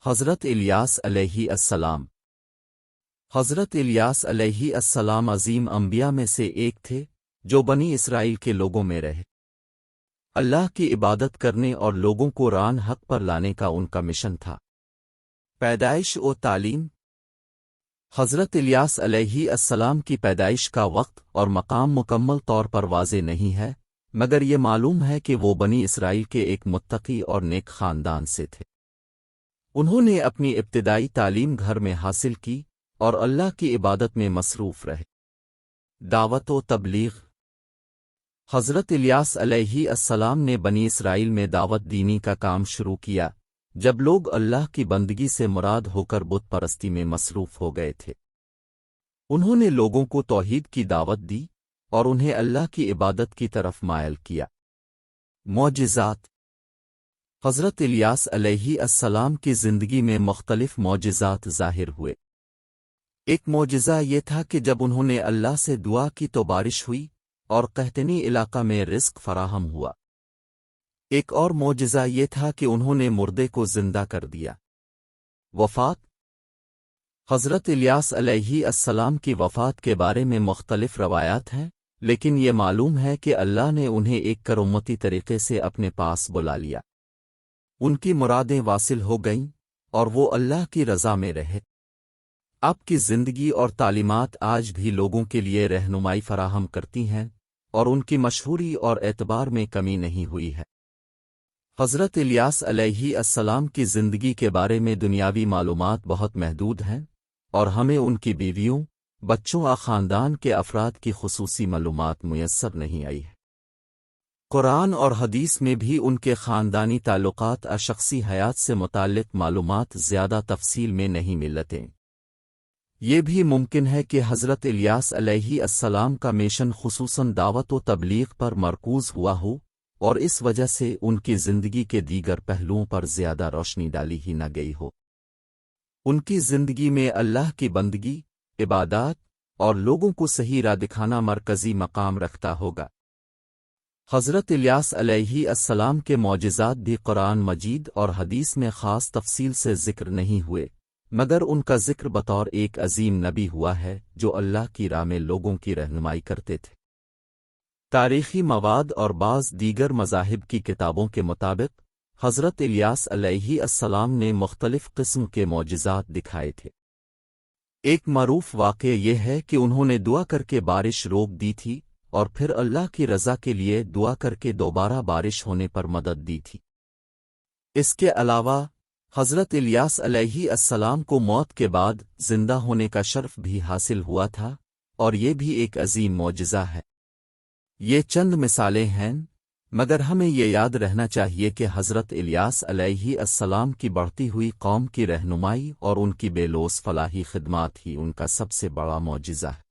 حضرت الیاس علیہ السلام۔ حضرت الیاس علیہ السلام عظیم انبیاء میں سے ایک تھے جو بنی اسرائیل کے لوگوں میں رہے۔ اللہ کی عبادت کرنے اور لوگوں کو راہ حق پر لانے کا ان کا مشن تھا۔ پیدائش و تعلیم۔ حضرت الیاس علیہ السلام کی پیدائش کا وقت اور مقام مکمل طور پر واضح نہیں ہے، مگر یہ معلوم ہے کہ وہ بنی اسرائیل کے ایک متقی اور نیک خاندان سے تھے۔ انہوں نے اپنی ابتدائی تعلیم گھر میں حاصل کی اور اللہ کی عبادت میں مصروف رہے۔ دعوت و تبلیغ۔ حضرت الیاس علیہ السلام نے بنی اسرائیل میں دعوت دینی کا کام شروع کیا جب لوگ اللہ کی بندگی سے مراد ہو کر بت پرستی میں مصروف ہو گئے تھے۔ انہوں نے لوگوں کو توحید کی دعوت دی اور انہیں اللہ کی عبادت کی طرف مائل کیا۔ معجزات۔ حضرت الیاس علیہ السلام کی زندگی میں مختلف معجزات ظاہر ہوئے۔ ایک معجزہ یہ تھا کہ جب انہوں نے اللہ سے دعا کی تو بارش ہوئی اور قحطینی علاقہ میں رزق فراہم ہوا۔ ایک اور معجزہ یہ تھا کہ انہوں نے مردے کو زندہ کر دیا۔ وفات۔ حضرت الیاس علیہ السلام کی وفات کے بارے میں مختلف روایات ہیں، لیکن یہ معلوم ہے کہ اللہ نے انہیں ایک کرامتی طریقے سے اپنے پاس بلا لیا۔ ان کی مرادیں واصل ہو گئیں اور وہ اللہ کی رضا میں رہے۔ آپ کی زندگی اور تعلیمات آج بھی لوگوں کے لیے رہنمائی فراہم کرتی ہیں اور ان کی مشہوری اور اعتبار میں کمی نہیں ہوئی ہے۔ حضرت الیاس علیہ السلام کی زندگی کے بارے میں دنیاوی معلومات بہت محدود ہیں اور ہمیں ان کی بیویوں، بچوں اور خاندان کے افراد کی خصوصی معلومات میسر نہیں آئی ہے۔ قرآن اور حدیث میں بھی ان کے خاندانی تعلقات اور شخصی حیات سے متعلق معلومات زیادہ تفصیل میں نہیں ملتے۔ یہ بھی ممکن ہے کہ حضرت الیاس علیہ السلام کا مشن خصوصاً دعوت و تبلیغ پر مرکوز ہوا ہو اور اس وجہ سے ان کی زندگی کے دیگر پہلوؤں پر زیادہ روشنی ڈالی ہی نہ گئی ہو۔ ان کی زندگی میں اللہ کی بندگی، عبادات اور لوگوں کو صحیح راہ دکھانا مرکزی مقام رکھتا ہوگا۔ حضرت الیاس علیہ السلام کے معجزات بھی قرآن مجید اور حدیث میں خاص تفصیل سے ذکر نہیں ہوئے، مگر ان کا ذکر بطور ایک عظیم نبی ہوا ہے جو اللہ کی راہ میں لوگوں کی رہنمائی کرتے تھے۔ تاریخی مواد اور بعض دیگر مذاہب کی کتابوں کے مطابق حضرت الیاس علیہ السلام نے مختلف قسم کے معجزات دکھائے تھے۔ ایک معروف واقعہ یہ ہے کہ انہوں نے دعا کر کے بارش روک دی تھی اور پھر اللہ کی رضا کے لیے دعا کر کے دوبارہ بارش ہونے پر مدد دی تھی۔ اس کے علاوہ حضرت الیاس علیہ السلام کو موت کے بعد زندہ ہونے کا شرف بھی حاصل ہوا تھا اور یہ بھی ایک عظیم معجزہ ہے۔ یہ چند مثالیں ہیں، مگر ہمیں یہ یاد رہنا چاہیے کہ حضرت الیاس علیہ السلام کی بڑھتی ہوئی قوم کی رہنمائی اور ان کی بے لوث فلاحی خدمات ہی ان کا سب سے بڑا معجزہ ہے۔